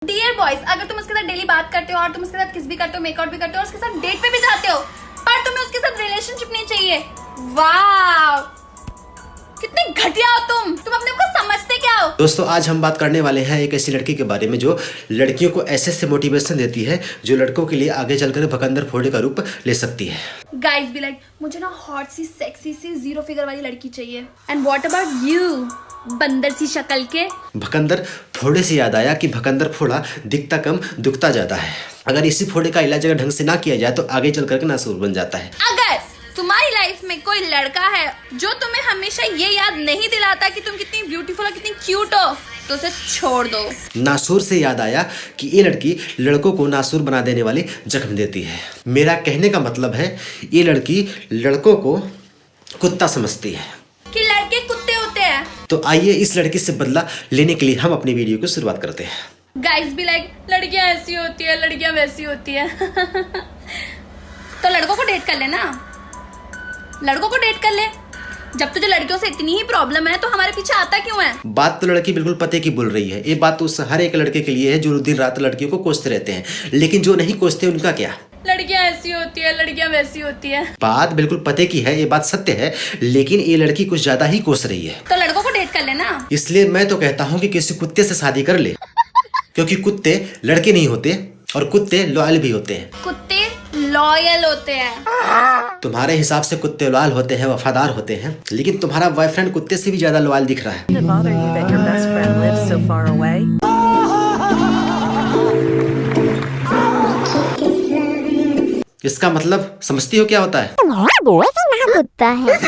Dear boys, अगर तुम उसके साथ डेली बात करते हो और तुम उसके साथ किस भी करते हो, मेकआउट भी करते हो और उसके साथ डेट पे भी जाते हो, पर तुम्हें उसके साथ रिलेशनशिप नहीं चाहिए, वाह कितने घटिया हो तुम अपने को समझते क्या हो। दोस्तों, आज हम बात करने वाले हैं एक ऐसी लड़की के बारे में जो लड़कियों को ऐसे मोटिवेशन देती है जो लड़कों के लिए आगे चलकर भकंदर फोड़े का रूप ले सकती है। गाइस बी लाइक, मुझे ना हॉट सी सेक्सी सी जीरो फिगर वाली लड़की चाहिए। एंड व्हाट अबाउट यू, बंदर सी शक्ल के। भकंदर फोड़े से याद आया कि भकंदर फोड़ा दिखता कम दुखता ज्यादा है। अगर इसी फोड़े का इलाज अगर ढंग से ना किया जाए तो आगे चल करके नासूर बन जाता है। अगर तुम्हारी लाइफ में कोई लड़का है जो तुम्हें हमेशा ये याद नहीं दिलाता कि तुम कितनी ब्यूटीफुल और कितनी क्यूट हो, तो उसे छोड़ दो। नासूर से याद आया कि ये लड़की लड़कों को नासूर बना देने वाली जख्म देती है। मेरा कहने का मतलब है ये लड़की लड़कों को कुत्ता समझती है कि लड़के कुत्ते होते हैं। तो आइए इस लड़की से बदला लेने के लिए हम अपनी वीडियो की शुरुआत करते हैं। गाइस बी लाइक, लड़कियां ऐसी होती है, लड़कियां वैसी होती है। तो लड़कों को डेट कर ले ना, लड़कों को डेट कर ले। जब तुझे लड़कियों से इतनी ही प्रॉब्लम है तो हमारे पीछे आता क्यों है। बात तो लड़की बिल्कुल पते की बोल रही है। ये बात तो उस हर एक लड़के के लिए है जो दिन रात लड़कियों को कोसते रहते हैं, लेकिन जो नहीं कोसते उनका क्या। लड़कियां ऐसी होती है, लड़कियां वैसी होती है। बात बिल्कुल पते की है, ये बात सत्य है, लेकिन ये लड़की कुछ ज्यादा ही कोस रही है। तो लड़कों को डेट कर ले ना। इसलिए मैं तो कहता हूँ कि किसी कुत्ते से शादी कर ले, क्योंकि कुत्ते लड़के नहीं होते और कुत्ते लॉयल भी होते हैं। कुत्ते लॉयल होते हैं। तुम्हारे हिसाब से कुत्ते लॉयल होते हैं, वफादार होते हैं, लेकिन तुम्हारा बॉयफ्रेंड कुत्ते से भी ज्यादा लॉयल दिख रहा है। इसका मतलब समझती हो क्या होता है? कुत्ता है।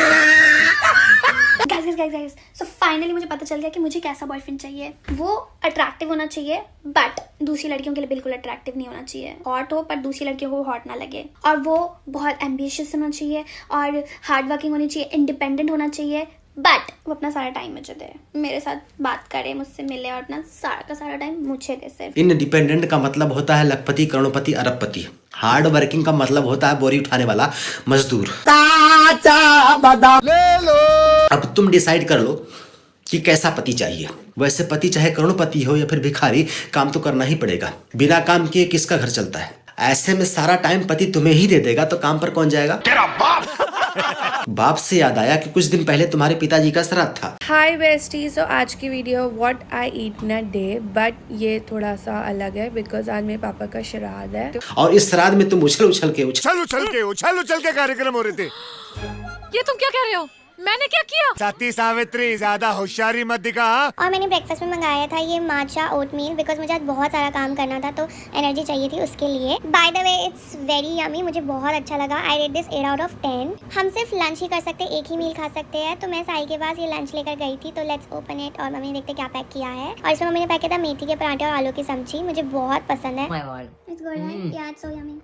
गाइस, सो फाइनली मुझे पता चल गया कि मुझे कैसा बॉयफ्रेंड चाहिए। वो अट्रैक्टिव होना चाहिए, बट दूसरी लड़कियों के लिए बिल्कुल अट्रैक्टिव नहीं होना चाहिए। हॉट हो पर दूसरी लड़कियों को हॉट ना लगे, और वो बहुत एम्बिशियस होना चाहिए और हार्ड वर्किंग होनी चाहिए, इंडिपेंडेंट होना चाहिए, बट वो अपना सारा टाइम मुझे दे, मेरे साथ बात करे, मुझसे मिले और अपना सारा का सारा टाइम मुझे दे सिर्फ। इंडिपेंडेंट का मतलब होता है लखपति, करोड़पति, अरबपति। हार्ड वर्किंग का मतलब होता है बोरी उठाने वाला मजदूर। अब तुम डिसाइड कर लो कि कैसा पति चाहिए। वैसे पति चाहे करोड़पति हो या फिर भिखारी, काम तो करना ही पड़ेगा। बिना काम किए किसका घर चलता है। ऐसे में सारा टाइम पति तुम्हें ही दे देगा तो काम पर कौन जाएगा? तेरा बाप। बाप से याद आया कि कुछ दिन पहले तुम्हारे पिताजी का श्राद्ध था। हाय बेस्टी, सो आज की video what I eat in a day, but ये थोड़ा सा अलग है बिकॉज आज मेरे पापा का श्राद्ध है। और इस श्राद्ध में तुम उछल उछल के कार्यक्रम हो रहे थे। ये तुम क्या कह रहे हो? मैंने क्या किया? सती सावित्री, ज्यादा होशियारी मत दिखा। और मैंने ब्रेकफास्ट में मंगाया था ये माचा ओटमील, बिकॉज मुझे आज बहुत सारा काम करना था तो एनर्जी चाहिए थी उसके लिए। By the way it's very yummy, मुझे बहुत अच्छा लगा। आई रेट दिस 8 out of 10। हम सिर्फ लंच ही कर सकते, एक ही मील खा सकते हैं, तो मैं साई के पास ये लंच लेकर गई थी। तो लेट्स ओपन इट और मम्मी देखते क्या पैक किया है। और इसमें मम्मी ने पैक किया था मेथी के पराठे और आलू की सब्जी, मुझे बहुत पसंद है। It's good, right? Yeah, it's so yummy.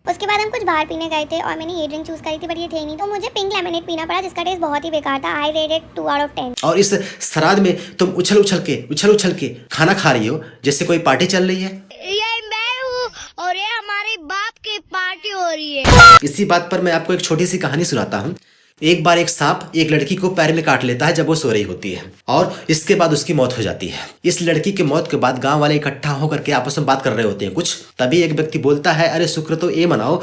उसके बाद हम कुछ बाहर पीने गए थे और मैंने ये ड्रिंक चूज करी थी, बट ये थे नहीं, तो मुझे पिंक लेमनेड पीना पड़ा जिसका टेस्ट बहुत ही बेकार था। आई रेटेड 2 out of 10। और इस श्राद्ध में तुम उछल उछल के खाना खा रही हो जैसे कोई पार्टी चल रही है। ये मैं हूँ और ये हमारे बाप की पार्टी हो रही है। इसी बात पर मैं आपको एक छोटी सी कहानी सुनाता हूँ। एक बार एक सांप एक लड़की को पैर में काट लेता है जब वो सो रही होती है, और इसके बाद उसकी मौत हो जाती है। इस लड़की की मौत के बाद गांव वाले इकट्ठा होकर के आपस में बात कर रहे होते हैं कुछ। तभी एक व्यक्ति बोलता है, अरे शुक्र तो ये मनाओ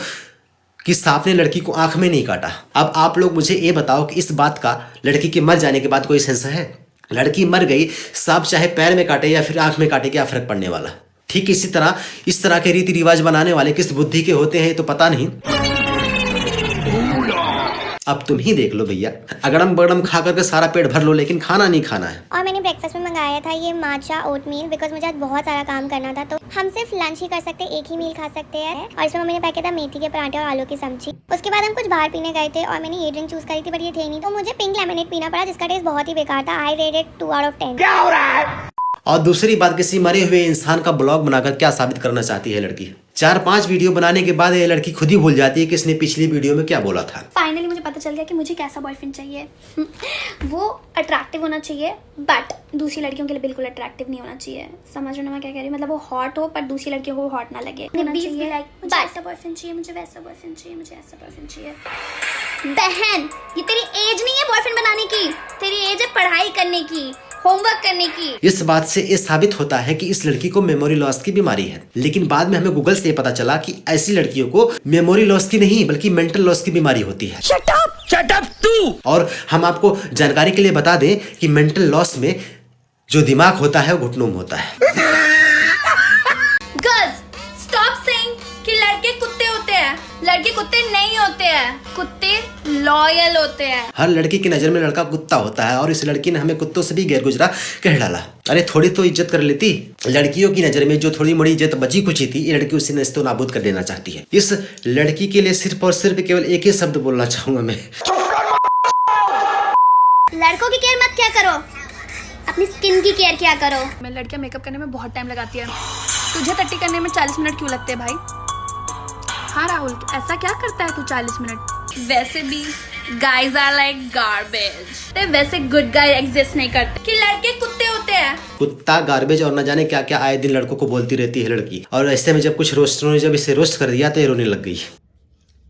कि सांप ने लड़की को आंख में नहीं काटा। अब आप लोग मुझे ये बताओ कि इस बात का लड़की के मर जाने के बाद कोई सेंस है? लड़की मर गई, सांप चाहे पैर में काटे या फिर आंख में काटे, क्या फर्क पड़ने वाला। ठीक इसी तरह इस तरह के रीति रिवाज बनाने वाले किस बुद्धि के होते हैं तो पता नहीं। अब तुम ही देख लो भैया, अगड़म बगड़म खा करके सारा पेट भर लो, लेकिन खाना नहीं खाना है। और मैंने ब्रेकफास्ट में मंगाया था ये माचा ओटमील, बिकॉज मुझे आज बहुत सारा काम करना था, तो हम सिर्फ लंच ही कर सकते, एक ही मील खा सकते हैं। और इसमें मम्मी ने पैक किया था मेथी के पराठे और आलू की सब्जी। उसके बाद हम कुछ बाहर पीने गए थे और मैंने ये ड्रिंक चूज करी थी, बट ये थे नहीं, तो मुझे पिंक लेमनेड पीना पड़ा जिसका टेस्ट बहुत ही बेकार था। आई रेटेड 2 out of 10। क्या हो रहा है? और दूसरी बात, किसी मरे हुए इंसान का ब्लॉग बनाकर क्या साबित करना चाहती है लड़की? 4-5 वीडियो बनाने के बाद ये लड़की खुद ही भूल जाती है कि इसने पिछली वीडियो में क्या बोला था। फाइनली मुझे पता चल गया कि मुझे कैसा बॉयफ्रेंड चाहिए। वो अट्रैक्टिव होना चाहिए, बट दूसरी लड़कियों के लिए बिल्कुल अट्रैक्टिव नहीं होना चाहिए। समझ रहे हो मैं क्या कह रही हूँ? मतलब वो हॉट हो पर दूसरी लड़कियों को हॉट ना लगे। मुझे ऐसा बॉयफ्रेंड चाहिए, मुझे वैसा बॉयफ्रेंड चाहिए, मुझे ऐसा बॉयफ्रेंड चाहिए। बहन, ये तेरी एज नहीं है बॉयफ्रेंड बनाने की, तेरी एज है पढ़ाई करने की। होमवर्क करने की। इस बात से ये साबित होता है कि इस लड़की को मेमोरी लॉस की बीमारी है। लेकिन बाद में हमें गूगल से ये पता चला कि ऐसी लड़कियों को मेमोरी लॉस की नहीं बल्कि मेंटल लॉस की बीमारी होती है। Shut up तू! और हम आपको जानकारी के लिए बता दें कि मेंटल लॉस में जो दिमाग होता है वो घुटनों में होता है। गर्ल्स स्टॉप सेइंग कि लड़के कुत्ते होते हैं। लड़के कुत्ते नहीं होते हैं, कुत्ते लॉयल होते हैं। हर लड़की की नजर में लड़का कुत्ता होता है और इस लड़की ने हमें कुत्तों से भी गैर गुजरा कह डाला। अरे थोड़ी तो इज्जत कर लेती। लड़कियों की नजर में जो थोड़ी मोड़ी इज्जत बची कुची थी, ये लड़की उसी नस्तो नाबूद कर देना चाहती है। इस लड़की के लिए सिर्फ और सिर्फ केवल एक ही शब्द बोलना चाहूंगा मैं, लड़कों की केयर मत क्या करो, अपनी स्किन की केयर क्या करो। मैं लड़कियां मेकअप करने में बहुत टाइम लगाती है, तुझे टट्टी करने में 40 मिनट क्यों लगते हैं भाई? हाँ राहुल, ऐसा क्या करता है तू 40 मिनट? वैसे भी गाइज आर लाइक गार्बेज, वैसे गुड गाय एग्जिस्ट नहीं करते कि लड़के कुत्ते होते हैं। कुत्ता गार्बेज और न जाने क्या क्या आए दिन लड़कों को बोलती रहती है लड़की। और ऐसे में जब कुछ रोस्टरों ने जब इसे रोस्ट कर दिया तो ये रोने लग गई।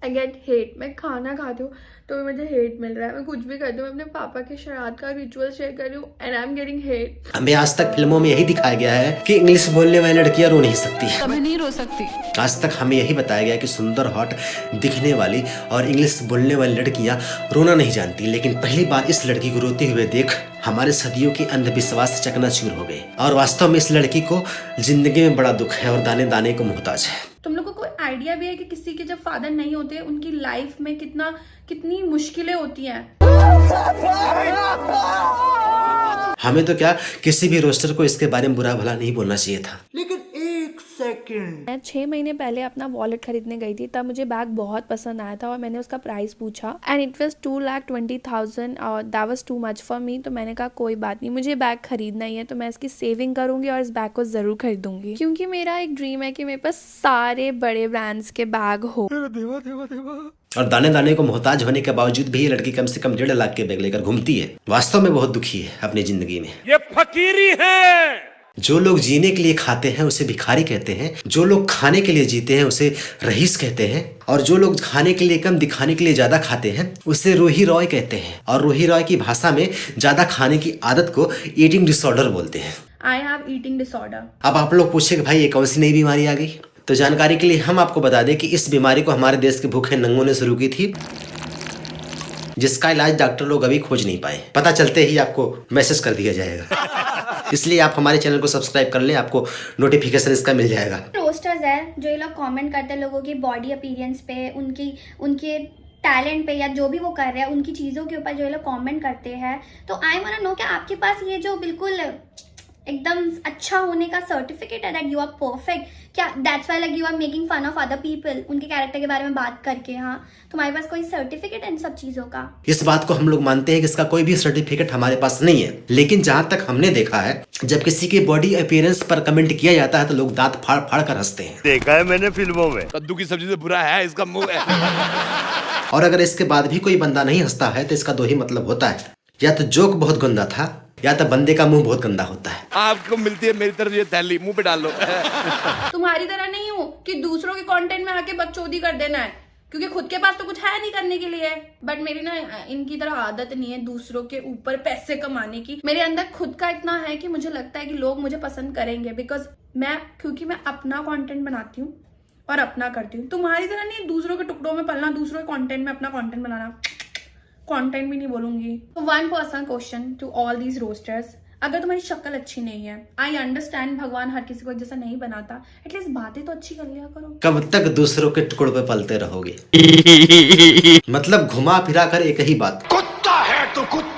I get hate. मैं खाना खाती हूँ तो मुझे हेट मिल रहा है। मैं कुछ भी करती हूँ, मैं अपने पापा के श्राद्ध का रिचुअल शेयर कर रही हूँ and I am getting hate. हमें आज तक फिल्मों में यही दिखाया गया है कि इंग्लिश बोलने वाली लड़कियां रो नहीं सकती। मैं नहीं रो सकती। आज तक हमें यही बताया गया कि सुंदर हॉट दिखने वाली और इंग्लिश बोलने वाली लड़कियां रोना नहीं जानती। लेकिन पहली बार इस लड़की को रोते हुए देख हमारे सदियों की अंधविश्वास चकनाचूर हो गए। और वास्तव में इस लड़की को जिंदगी में बड़ा दुख है और दाने दाने को मोहताज है। तुम लोगों को आइडिया भी है कि किसी के जब फादर नहीं होते उनकी लाइफ में कितनी मुश्किलें होती हैं। हमें तो क्या किसी भी रोस्टर को इसके बारे में बुरा भला नहीं बोलना चाहिए था। मैं 6 महीने पहले अपना वॉलेट खरीदने गई थी, तब मुझे बैग बहुत पसंद आया था और मैंने उसका प्राइस पूछा एंड इट वाज 2,20,000 और that was too much for me. तो मैंने कहा कोई बात नहीं, मुझे बैग खरीदना ही है तो मैं इसकी सेविंग करूंगी और इस बैग को जरूर खरीदूंगी, क्योंकि मेरा एक ड्रीम है कि मेरे पास सारे बड़े ब्रांड्स के बैग हो। और दाने दाने को मोहताज होने के बावजूद भी ये लड़की कम से कम 1.5 लाख के बैग लेकर घूमती है। वास्तव में बहुत दुखी है अपनी जिंदगी में। ये फकीरी है। जो लोग जीने के लिए खाते हैं उसे भिखारी कहते हैं, जो लोग खाने के लिए जीते हैं उसे रईस कहते हैं, और जो लोग खाने के लिए कम दिखाने के लिए ज्यादा खाते हैं उसे रोही रॉय कहते हैं। और रोही रॉय की भाषा में ज्यादा खाने की आदत को ईटिंग डिसऑर्डर बोलते हैं। I have eating disorder. अब आप लोग पूछे कि भाई ये कौन सी नई बीमारी आ गई? तो जानकारी के लिए हम आपको बता दें कि इस बीमारी को हमारे देश के भूखे नंगों ने शुरू की थी, जिसका इलाज डॉक्टर लोग अभी खोज नहीं पाए। पता चलते ही आपको मैसेज कर दिया जाएगा। इसलिए आप हमारे चैनल को सब्सक्राइब कर लें, आपको नोटिफिकेशन इसका मिल जाएगा। रोस्टर्स है जो ये लोग कमेंट करते हैं लोगों की बॉडी अपीयरेंस पे, उनके टैलेंट पे या जो भी वो कर रहे हैं उनकी चीज़ों के ऊपर जो ये लोग कमेंट करते हैं। तो आई वांट टू नो कि आपके पास ये जो बिल्कुल एकदम अच्छा होने का सर्टिफिकेट है दैट यू आर परफेक्ट, क्या that's why like you are making fun of other people उनके कैरेक्टर के बारे में बात करके? हाँ, तुम्हारे पास कोई सर्टिफिकेट है इन सब चीजों का? इस बात को हम लोग मानते हैं कि इसका कोई भी सर्टिफिकेट हमारे पास नहीं है। लेकिन जहां तक हमने देखा है, जब किसी के बॉडी अपीयरेंस पर कमेंट किया जाता है तो लोग दांत फाड़ फाड़ कर हंसते हैं। देखा है मैंने फिल्मों में। कद्दू की सब्जी से बुरा है इसका मुंह है। और अगर इसके बाद भी कोई बंदा नहीं हंसता है तो इसका दो ही मतलब होता है, या तो जोक बहुत गंदा था या तो बंदे का मुंह बहुत गंदा होता है। आपको मिलती है मेरी तरफ ये थैली, मुंह पे डाल लो। तुम्हारी तरह नहीं हूँ कि दूसरों के कंटेंट में आके बकचोदी कर देना है, क्योंकि खुद के पास तो कुछ है नहीं करने के लिए। बट मेरी ना इनकी तरह आदत नहीं है दूसरों के ऊपर पैसे कमाने की। मेरे अंदर खुद का इतना है कि मुझे लगता है कि लोग मुझे पसंद करेंगे क्योंकि मैं अपना कंटेंट बनाती हूँ और अपना करती हूँ। तुम्हारी तरह नहीं दूसरों के टुकड़ों में पलना, दूसरों के कंटेंट में अपना कंटेंट बनाना। कंटेंट भी नहीं बोलूंगी। तो 1 personal question to all these roasters, अगर तुम्हारी शक्ल अच्छी नहीं है, आई अंडरस्टैंड भगवान हर किसी को जैसा नहीं बनाता, एटलीस्ट बातें तो अच्छी कर लिया करो। कब तक दूसरों के टुकड़ों पे पलते रहोगे? मतलब घुमा फिरा कर एक ही बात, कुत्ता है तो कुत्ता।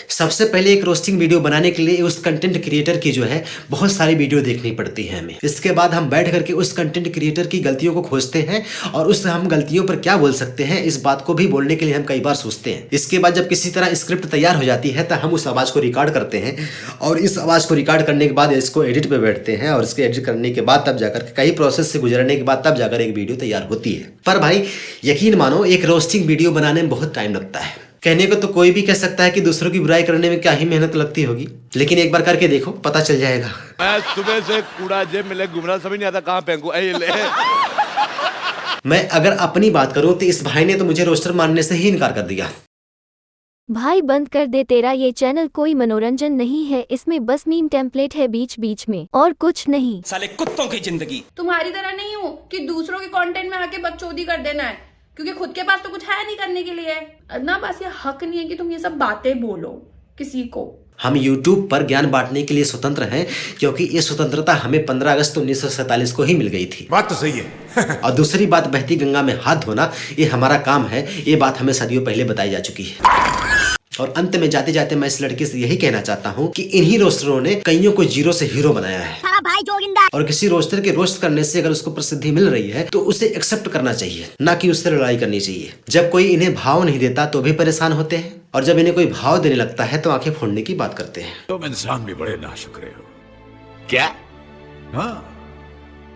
सबसे पहले एक रोस्टिंग वीडियो बनाने के लिए उस कंटेंट क्रिएटर की जो है बहुत सारी वीडियो देखनी पड़ती है हमें। इसके बाद हम बैठ करके उस कंटेंट क्रिएटर की गलतियों को खोजते हैं और उस हम गलतियों पर क्या बोल सकते हैं इस बात को भी बोलने के लिए हम कई बार सोचते हैं। इसके बाद जब किसी तरह स्क्रिप्ट तैयार हो जाती है तो हम उस आवाज को रिकॉर्ड करते हैं और इस आवाज को रिकॉर्ड करने के बाद इसको एडिट पे बैठते हैं और इसके एडिट करने के बाद तब जाकर कई प्रोसेस से गुजरने के बाद तब जाकर एक वीडियो तैयार होती है। पर भाई यकीन मानो एक रोस्टिंग वीडियो बनाने में बहुत टाइम लगता है। कहने को तो कोई भी कह सकता है कि दूसरों की बुराई करने में क्या ही मेहनत लगती होगी, लेकिन एक बार करके देखो पता चल जाएगा। मैं सुबह से कूड़ा जेब में ले घूम रहा, समझ नहीं आता कहाँ फेंकूं। मैं अगर अपनी बात करूं तो इस भाई ने तो मुझे रोस्टर मानने से ही इनकार कर दिया। भाई बंद कर दे, तेरा ये चैनल कोई मनोरंजन नहीं है, इसमें बस मीम टेम्पलेट है बीच बीच में और कुछ नहीं। साले कुत्तों की जिंदगी। तुम्हारी तरह नहीं हूँ कि दूसरों के कंटेंट में आके बकचोदी कर देना है, क्योंकि खुद के पास तो कुछ है नहीं करने के लिए। ना बस ये हक नहीं है कि तुम ये सब बातें बोलो किसी को। हम YouTube पर ज्ञान बांटने के लिए स्वतंत्र हैं, क्योंकि ये स्वतंत्रता हमें 15 अगस्त 1947 को ही मिल गई थी। बात तो सही है। और दूसरी बात, बहती गंगा में हाथ धोना ये हमारा काम है, ये बात हमें सदियों पहले बताई जा चुकी है। और अंत में जाते जाते मैं इस लड़के से यही कहना चाहता हूँ कि इन्हीं रोस्टरों ने कईयों को जीरो से हीरो बनाया है। भाई जोगिंदा। और किसी रोस्टर के रोस्ट करने से अगर उसको प्रसिद्धि मिल रही है तो उसे एक्सेप्ट करना चाहिए, ना कि उससे लड़ाई करनी चाहिए। जब कोई इन्हें भाव नहीं देता तो भी परेशान होते हैं, और जब इन्हें कोई भाव देने लगता है तो आंखें फोड़ने की बात करते हैं। तुम इंसान भी बड़े नाशुक्रे हो। क्या? हाँ,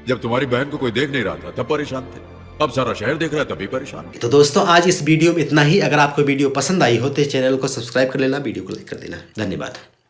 जब तुम्हारी बहन को कोई देख नहीं रहा था तब परेशान थे, अब सारा शहर देख रहा है तभी परेशान। तो दोस्तों आज इस वीडियो में इतना ही। अगर आपको वीडियो पसंद आई हो तो चैनल को सब्सक्राइब कर लेना, वीडियो को लाइक कर देना। धन्यवाद।